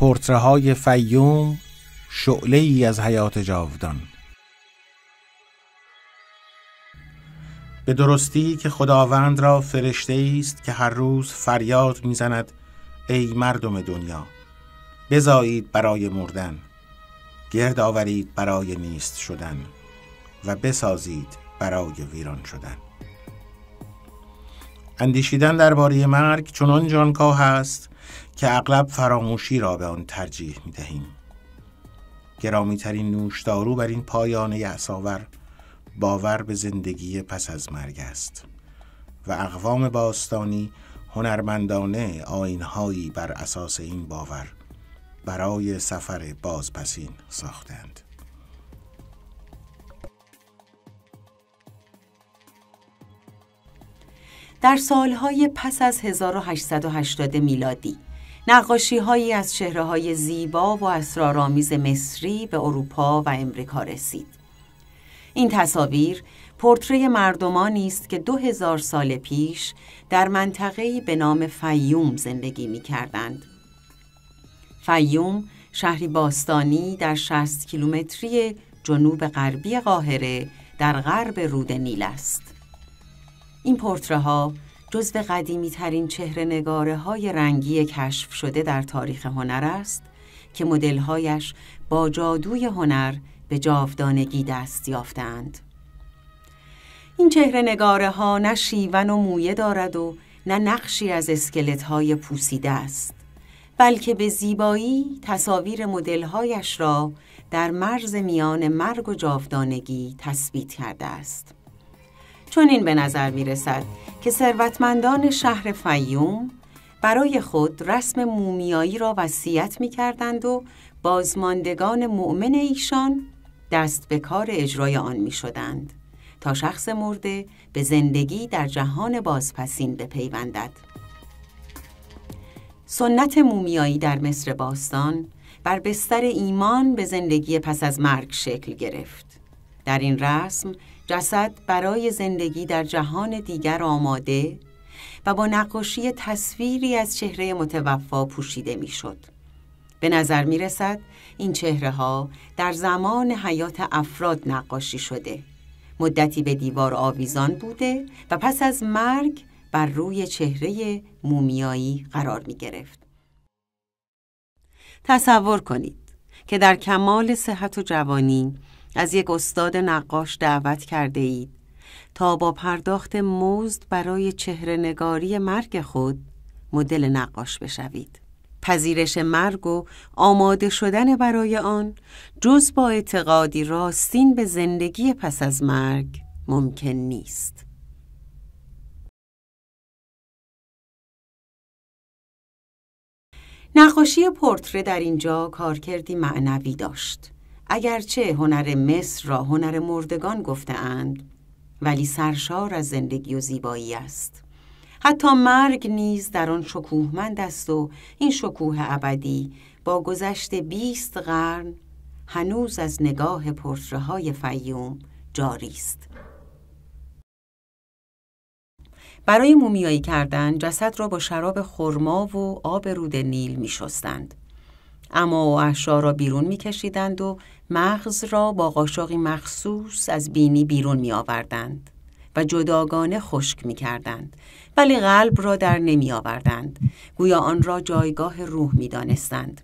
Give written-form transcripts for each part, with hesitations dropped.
پورتره‌های فیوم، شعله‌ای از حیات جاودان. به درستی که خداوند را فرشته است که هر روز فریاد می‌زند ای مردم دنیا، بزایید برای مردن، گرد آورید برای نیست شدن و بسازید برای ویران شدن. اندیشیدن درباره مرگ چنان جانکاه است که اغلب فراموشی را به آن ترجیح می‌دهیم. گرامی‌ترین نوشدارو بر این پایان یأس‌آور باور به زندگی پس از مرگ است و اقوام باستانی هنرمندانه آیین‌هایی بر اساس این باور برای سفر بازپسین ساختند. در سالهای پس از 1880 میلادی نقاشی‌هایی از چهره‌های زیبا و اسرارآمیز مصری به اروپا و امریکا رسید. این تصاویر پورتری مردمانی است که 2000 سال پیش در منطقه‌ای به نام فیوم زندگی می‌کردند. فیوم شهری باستانی در 60 کیلومتری جنوب غربی قاهره در غرب رود نیل است. این پورتره‌ها جزو قدیمی‌ترین چهره‌نگاره‌های رنگی کشف شده در تاریخ هنر است که مدل‌هایش با جادوی هنر به جاودانگی دست یافتند. این چهره‌نگاره‌ها نه شیون و مویه دارد و نه نقشی از اسکلت‌های پوسیده است، بلکه به زیبایی تصاویر مدل‌هایش را در مرز میان مرگ و جاودانگی تثبیت کرده است. چون این به نظر می رسد که ثروتمندان شهر فیوم برای خود رسم مومیایی را وصیت می کردند و بازماندگان مؤمن ایشان دست به کار اجرای آن می شدند تا شخص مرده به زندگی در جهان بازپسین بپیوندد. سنت مومیایی در مصر باستان بر بستر ایمان به زندگی پس از مرگ شکل گرفت. در این رسم جسد برای زندگی در جهان دیگر آماده و با نقاشی تصویری از چهره متوفا پوشیده میشد. به نظر می رسد این چهره ها در زمان حیات افراد نقاشی شده، مدتی به دیوار آویزان بوده و پس از مرگ بر روی چهره مومیایی قرار می گرفت. تصور کنید که در کمال صحت و جوانی از یک استاد نقاش دعوت کرده اید تا با پرداخت مزد برای چهره‌نگاری مرگ خود مدل نقاش بشوید. پذیرش مرگ و آماده شدن برای آن جز با اعتقادی راستین به زندگی پس از مرگ ممکن نیست. نقاشی پورتره در اینجا کارکردی معنوی داشت. اگرچه هنر مصر را هنر مردگان گفته‌اند، ولی سرشار از زندگی و زیبایی است. حتی مرگ نیز در آن شکوهمند است و این شکوه ابدی با گذشت 20 قرن هنوز از نگاه پورتره‌های فیوم جاری است. برای مومیایی کردن جسد را با شراب خرما و آب رود نیل می شستند. اما و احشا را بیرون می کشیدند و مغز را با قاشقی مخصوص از بینی بیرون می آوردند و جداگانه خشک می کردند، ولی قلب را در نمی آوردند، گویا آن را جایگاه روح می دانستند.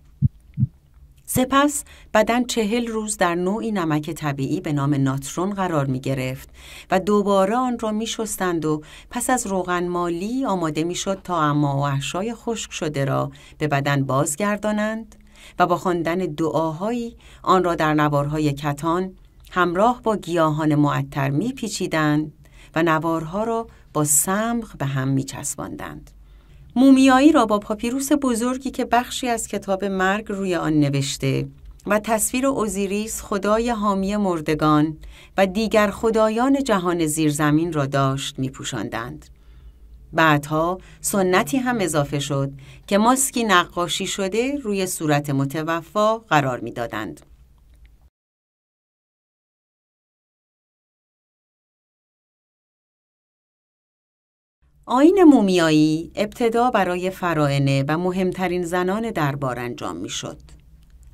سپس بدن 40 روز در نوعی نمک طبیعی به نام ناترون قرار می گرفت و دوباره آن را می شستند و پس از روغن مالی آماده می شد تا اما و احشای خشک شده را به بدن بازگردانند و با خواندن دعاهایی آن را در نوارهای کتان همراه با گیاهان معطر می پیچیدند و نوارها را با صمغ به هم می چسباندند. مومیایی را با پاپیروس بزرگی که بخشی از کتاب مرگ روی آن نوشته و تصویر اوزیریس خدای حامی مردگان و دیگر خدایان جهان زیرزمین را داشت می پوشاندند. بعدها سنتی هم اضافه شد که ماسکی نقاشی شده روی صورت متوفا قرار می دادند. آیین مومیایی ابتدا برای فراعنه و مهمترین زنان دربار انجام می‌شد،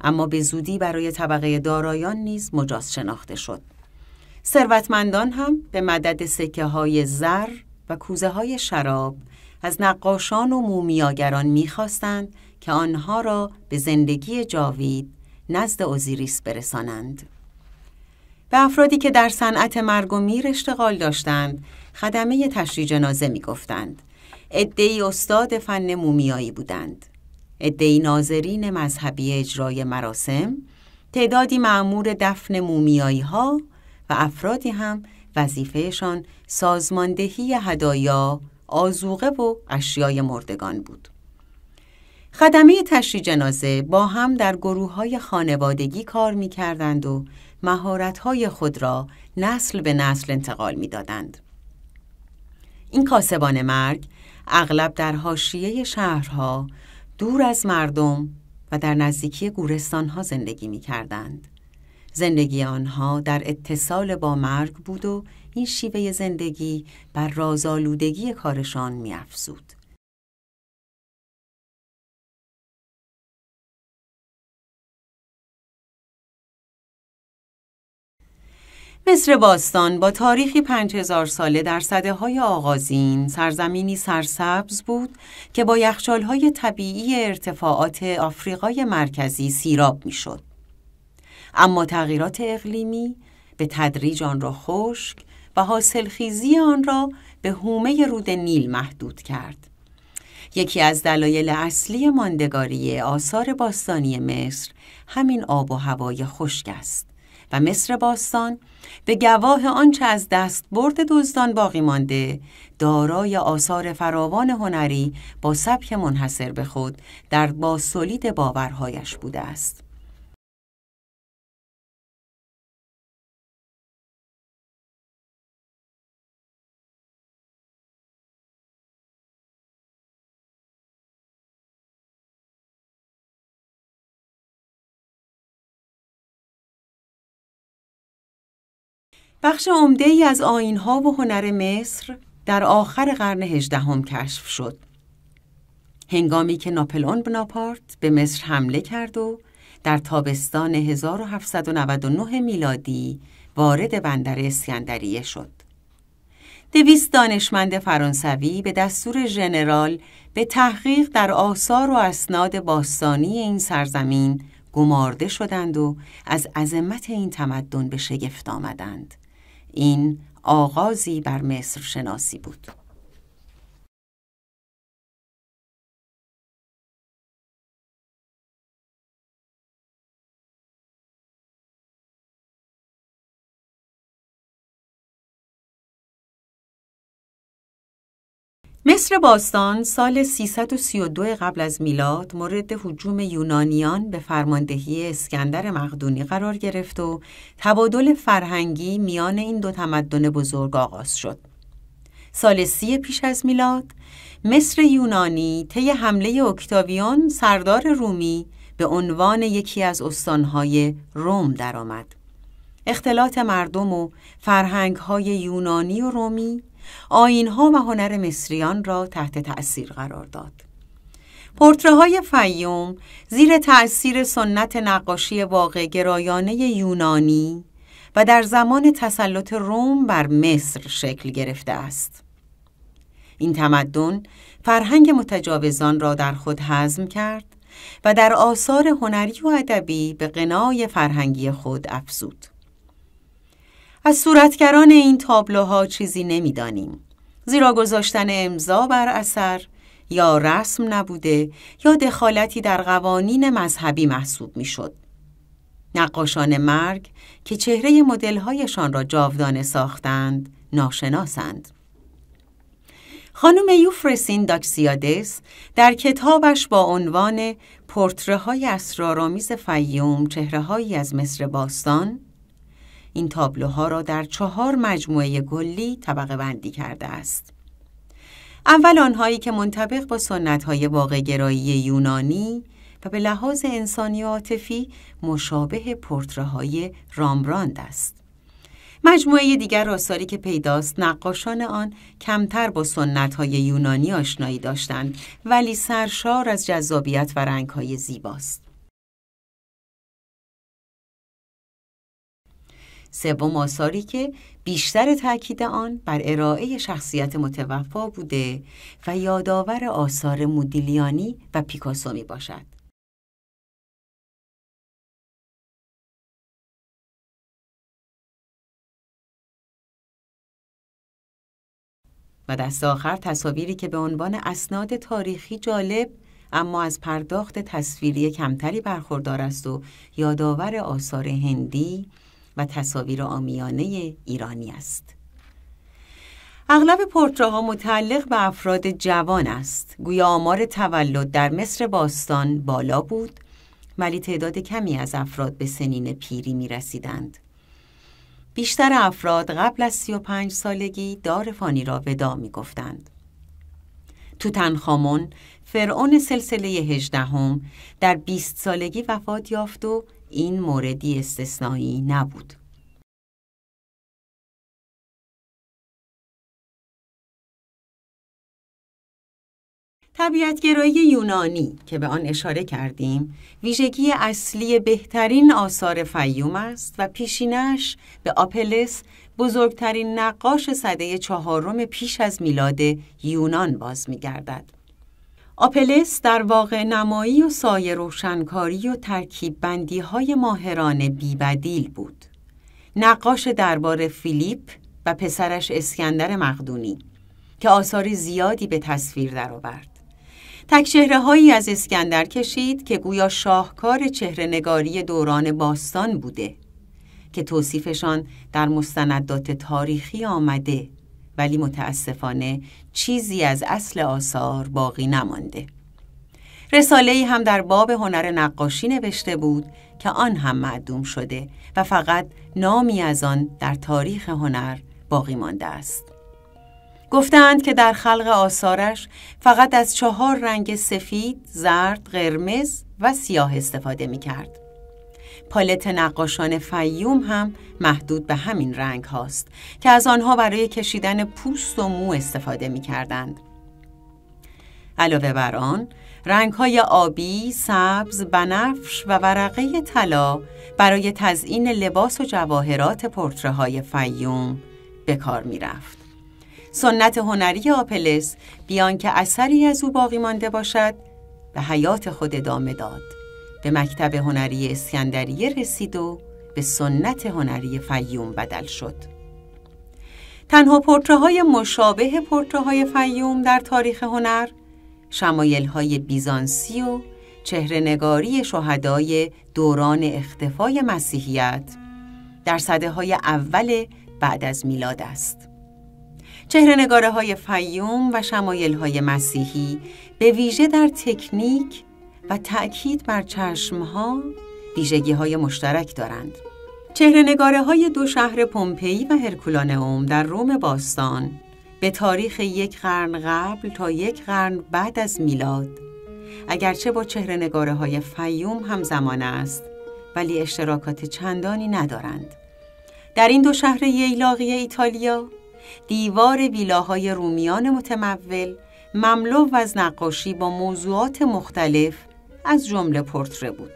اما به زودی برای طبقه دارایان نیز مجاز شناخته شد. ثروتمندان هم به مدد سکه‌های زر و کوزه‌های شراب از نقاشان و مومیاگران می‌خواستند که آنها را به زندگی جاوید نزد اوزیریس برسانند. به افرادی که در صنعت مرگ و میر اشتغال داشتند، خدمه تشییع جنازه می‌گفتند. عده‌ای استاد فن مومیایی بودند، عده‌ای ناظرین مذهبی اجرای مراسم، تعدادی مأمور دفن مومیایی‌ها و افرادی هم وظیفهشان سازماندهی هدایا، آذوقه و اشیای مردگان بود. خدمه تشییع جنازه با هم در گروه‌های خانوادگی کار می‌کردند و مهارت‌های خود را نسل به نسل انتقال می‌دادند. این کاسبان مرگ اغلب در حاشیه شهرها، دور از مردم و در نزدیکی گورستان‌ها زندگی می‌کردند. زندگی آنها در اتصال با مرگ بود و این شیوه زندگی بر رازآلودگی کارشان می‌افزود. مصر باستان با تاریخی 5000 ساله در سده‌های آغازین سرزمینی سرسبز بود که با یخچال‌های طبیعی ارتفاعات آفریقای مرکزی سیراب می‌شد. اما تغییرات اقلیمی به تدریج آن را خشک و حاصلخیزی آن را به حومه رود نیل محدود کرد. یکی از دلایل اصلی ماندگاری آثار باستانی مصر همین آب و هوای خشک است و مصر باستان به گواه آنچه از دست برد دزدان باقی مانده، دارای آثار فراوان هنری با سبک منحصر به خود در بازتولید باورهایش بوده است. بخش عمده‌ای از آیین‌ها و هنر مصر در آخر قرن 18 کشف شد. هنگامی که ناپلئون بناپارت به مصر حمله کرد و در تابستان 1799 میلادی وارد بندر اسکندریه شد. 200 دانشمند فرانسوی به دستور ژنرال به تحقیق در آثار و اسناد باستانی این سرزمین گمارده شدند و از عظمت این تمدن به شگفت آمدند. این آغازی بر مصر شناسی بود. مصر باستان سال 332 قبل از میلاد مورد هجوم یونانیان به فرماندهی اسکندر مقدونی قرار گرفت و تبادل فرهنگی میان این دو تمدن بزرگ آغاز شد. سال 30 پیش از میلاد مصر یونانی طی حمله اکتاویان سردار رومی به عنوان یکی از استانهای روم درآمد. اختلاط مردم و فرهنگ‌های یونانی و رومی آیین‌ها و هنر مصریان را تحت تأثیر قرار داد. پورتره‌های فیوم زیر تأثیر سنت نقاشی واقع گرایانه یونانی و در زمان تسلط روم بر مصر شکل گرفته است. این تمدن فرهنگ متجاوزان را در خود هضم کرد و در آثار هنری و ادبی به غنای فرهنگی خود افزود. از صورتگران این تابلوها چیزی نمی‌دانیم، زیرا گذاشتن امضا بر اثر یا رسم نبوده یا دخالتی در قوانین مذهبی محسوب می‌شد. نقاشان مرگ که چهره مدل‌هایشان را جاودانه ساختند، ناشناسند. خانم یوفرسین داکسیادس در کتابش با عنوان پورتره‌های اسرارآمیز فیوم، چهره‌هایی از مصر باستان، این تابلوها را در 4 مجموعه کلی طبقه بندی کرده است. اول آنهایی که منطبق با سنت‌های واقع‌گرایی یونانی و به لحاظ انسانی و عاطفی مشابه پورتره‌های رامبراند است. مجموعه دیگر آثاری که پیداست نقاشان آن کمتر با سنت‌های یونانی آشنایی داشتند ولی سرشار از جذابیت و رنگ‌های زیباست. سوم آثاری که بیشتر تأکید آن بر ارائه شخصیت متوفا بوده و یادآور آثار مودیلیانی و پیکاسو می باشد. و دست آخر تصاویری که به عنوان اسناد تاریخی جالب اما از پرداخت تصویری کمتری برخوردار است و یادآور آثار هندی و تصاویر عامیانه ایرانی است. اغلب پورتره‌ها متعلق به افراد جوان است. گویا آمار تولد در مصر باستان بالا بود ولی تعداد کمی از افراد به سنین پیری می رسیدند. بیشتر افراد قبل از 35 سالگی دار فانی را وداع می گفتند. توتنخامون فرعون سلسله 18 در 20 سالگی وفات یافت و این موردی استثنایی نبود. طبیعت‌گرایی یونانی که به آن اشاره کردیم، ویژگی اصلی بهترین آثار فیوم است و پیشینش به آپلس، بزرگترین نقاش سده 4 پیش از میلاد یونان باز می‌گردد. آپلس در واقع نمایی و سایه روشنکاری و ترکیب بندی‌های ماهرانه بی‌بدیل بود. نقاش دربار فیلیپ و پسرش اسکندر مقدونی که آثار زیادی به تصویر درآورد. تک‌چهره‌هایی از اسکندر کشید که گویا شاهکار چهره‌نگاری دوران باستان بوده که توصیفشان در مستندات تاریخی آمده ولی متاسفانه چیزی از اصل آثار باقی نمانده. رساله‌ای هم در باب هنر نقاشی نوشته بود که آن هم معدوم شده و فقط نامی از آن در تاریخ هنر باقی مانده است. گفتند که در خلق آثارش فقط از 4 رنگ سفید، زرد، قرمز و سیاه استفاده می کرد. پالت نقاشان فیوم هم محدود به همین رنگ هاست که از آنها برای کشیدن پوست و مو استفاده می کردند. علاوه بر آن، رنگ‌های آبی، سبز، بنفش و ورقه طلا برای تزیین لباس و جواهرات پورتره‌های فیوم به کار می رفت. سنت هنری آپلس بیان که اثری از او باقی مانده باشد به حیات خود ادامه داد. به مکتب هنری اسکندریه رسید و به سنت هنری فیوم بدل شد. تنها پورتره‌های مشابه پورتره‌های فیوم در تاریخ هنر، شمایل‌های بیزانسی و چهره‌نگاری شهدای دوران اختفای مسیحیت در سده‌های اول بعد از میلاد است. چهره‌نگاری‌های فیوم و شمایل‌های مسیحی به ویژه در تکنیک و تأکید بر چشم‌ها ویژگی‌های مشترک دارند. چهره‌نگاری‌های 2 شهر پومپئی و هرکولانئوم در روم باستان به تاریخ 1 قرن قبل تا 1 قرن بعد از میلاد، اگرچه با چهره‌نگاری‌های فیوم همزمان است، ولی اشتراکات چندانی ندارند. در این 2 شهر ییلاقی ایتالیا، دیوار ویلاهای رومیان متمول مملو از نقاشی با موضوعات مختلف از جمله پورتره بود.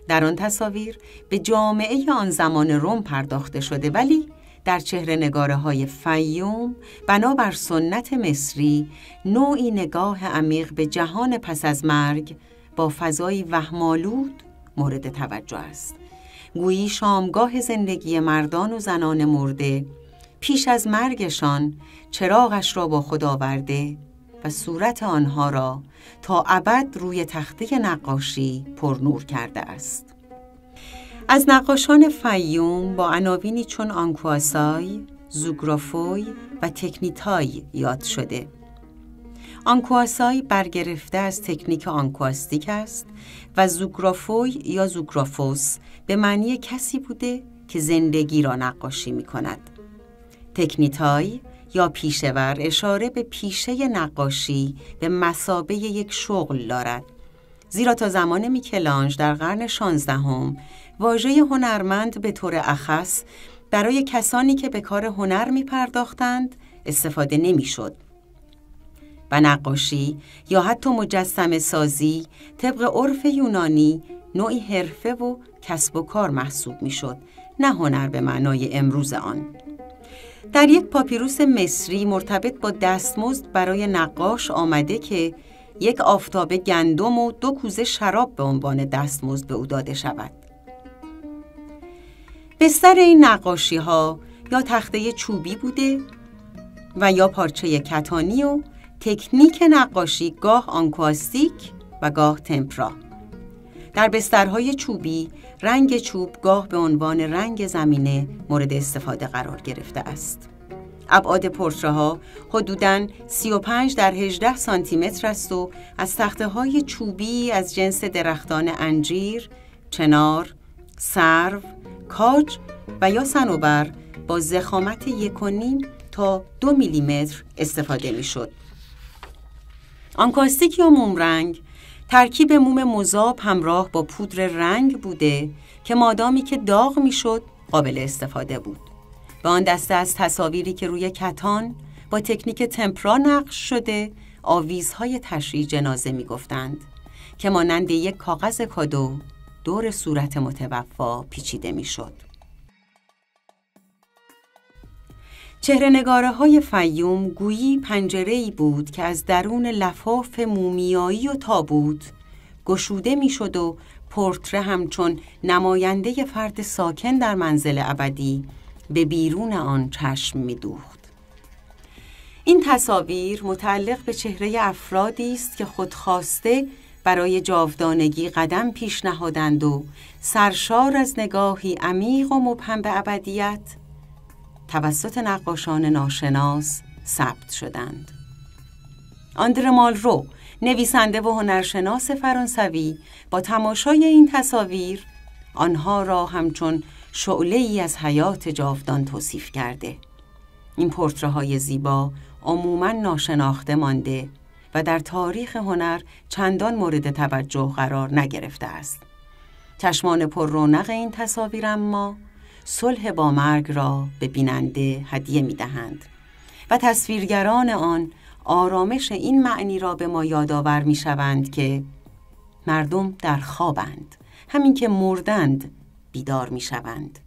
در آن تصاویر به جامعه آن زمان روم پرداخته شده ولی در چهره‌نگاری‌های فیوم بنابر سنت مصری نوعی نگاه عمیق به جهان پس از مرگ با فضایی وهم‌آلود مورد توجه است. گویی شامگاه زندگی مردان و زنان مرده پیش از مرگشان چراغش را با خود آورده و صورت آنها را تا ابد روی تخته نقاشی پرنور کرده است. از نقاشان فیوم با عناوینی چون آنکواسای، زوگرافوی و تکنیتای یاد شده. آنکواسای برگرفته از تکنیک آنکواستیک است و زوگرافوی یا زوگرافوس به معنی کسی بوده که زندگی را نقاشی می کند. تکنیتای یا پیشه‌ور اشاره به پیشه نقاشی به مثابه یک شغل دارد، زیرا تا زمان میکلانژ در قرن 16 واژه هنرمند به طور اخص برای کسانی که به کار هنر می پرداختند استفاده نمی شد و نقاشی یا حتی مجسمه سازی طبق عرف یونانی نوعی حرفه و کسب و کار محسوب می شد، نه هنر به معنای امروز آن. در یک پاپیروس مصری مرتبط با دستمزد برای نقاش آمده که یک آفتابه گندم و 2 کوزه شراب به عنوان دستمزد به او داده شود. بستر این نقاشی ها یا تخته چوبی بوده و یا پارچه کتانی و تکنیک نقاشی گاه آنکواستیک و گاه تمپرا. در بسترهای چوبی رنگ چوب گاه به عنوان رنگ زمینه مورد استفاده قرار گرفته است. ابعاد پورتره‌ها حدوداً 35 در 18 سانتی متر است و از تخته‌های چوبی از جنس درختان انجیر، چنار، سرو، کاج و یا صنوبر با ضخامت 1.5 تا 2 میلیمتر استفاده می‌شد. آنکاستیک یا مومرنگ ترکیب موم مذاب همراه با پودر رنگ بوده که مادامی که داغ می‌شد قابل استفاده بود. به آن دسته از تصاویری که روی کتان با تکنیک تمپرا نقش شده آویزهای تشییع جنازه می‌گفتند که مانند یک کاغذ کادو دور صورت متوفا پیچیده می‌شد. چهره‌نگاره‌های فیوم گویی پنجره‌ای بود که از درون لفاف مومیایی و تابوت گشوده می‌شد و پورتره همچون نماینده فرد ساکن در منزل ابدی به بیرون آن چشم می‌دوخت. این تصاویر متعلق به چهره افرادی است که خودخواسته برای جاودانگی قدم پیش نهادند و سرشار از نگاهی عمیق و مبهم به ابدیت توسط نقاشان ناشناس ثبت شدند. آندره مالرو، نویسنده و هنرشناس فرانسوی، با تماشای این تصاویر آنها را همچون شعله‌ای از حیات جاودان توصیف کرده. این پورتره‌های زیبا عموماً ناشناخته مانده و در تاریخ هنر چندان مورد توجه قرار نگرفته است. چشمان پر رونق این تصاویر اما صلح با مرگ را به بیننده هدیه می‌دهند و تصویرگران آن آرامش این معنی را به ما یادآور می‌شوند که مردم در خوابند، همین که مردند بیدار می‌شوند.